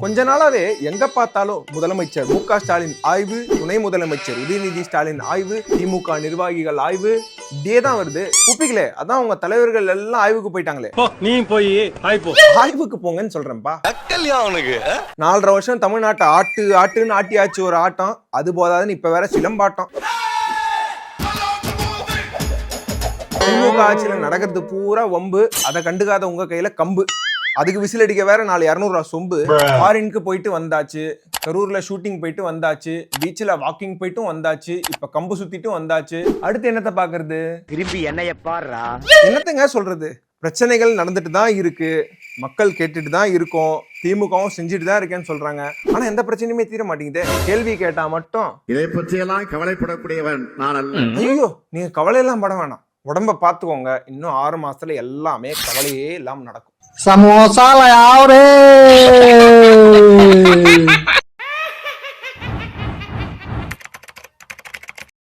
கொஞ்ச நாளாவே எங்க பார்த்தாலும் முதலமைச்சர் மு க ஸ்டாலின் ஆய்வு, துணை முதலமைச்சர் உதயநிதி ஸ்டாலின் ஆய்வு, திமுக நிர்வாகிகள் ஆய்வு, இப்படியே தான் வருது. குப்பிக்கலே, அதான் உங்க தலைவர்கள் எல்லாம் ஆய்வுக்கு போயிட்டாங்களே. நீ போய் ஆய்வுக்கு போங்கன்னு சொல்றேன்ப்பா. 4.5 வருஷம் தமிழ்நாட்டை ஆட்டுன்னு ஆட்டியாச்சு ஒரு ஆட்டம். அது போதாதுன்னு இப்ப வேற சிலம்பாட்டம். திமுக ஆட்சியில நடக்கிறது பூரா வம்பு. அதை கண்டுக்காத உங்க கையில கம்பு. அதுக்கு விசில் அடிக்க வேற 200 ரூபா சொம்பு. ஃபாரினுக்கு போயிட்டு வந்தாச்சு, கரூர்ல ஷூட்டிங் போயிட்டு வந்தாச்சு, பீச்ல வாக்கிங் போயிட்டும் வந்தாச்சு, இப்ப கம்பு சுத்திட்டும் வந்தாச்சு. அடுத்து என்னத்தை பாக்குறது? திரும்பி என்னைய பாருடா. என்னத்தங்க சொல்றது? பிரச்சனைகள் நடந்துட்டு தான் இருக்கு, மக்கள் கேட்டுட்டு தான் இருக்கோம், திமுகவும் செஞ்சுட்டு தான் இருக்கேன்னு சொல்றாங்க. ஆனா எந்த பிரச்சனையுமே தீர மாட்டேங்குது. கேள்வி கேட்டா மட்டும் இதை பற்றியெல்லாம் கவலைப்படக்கூடியவன் நான் அல்ல. ஐயோ, நீங்க கவலையெல்லாம் பட வேணாம், உடம்ப பாத்துக்கோங்க. இன்னும் 6 மாசத்துல எல்லாமே கவலையே இல்லாம நடக்கும். சமோசால யாரு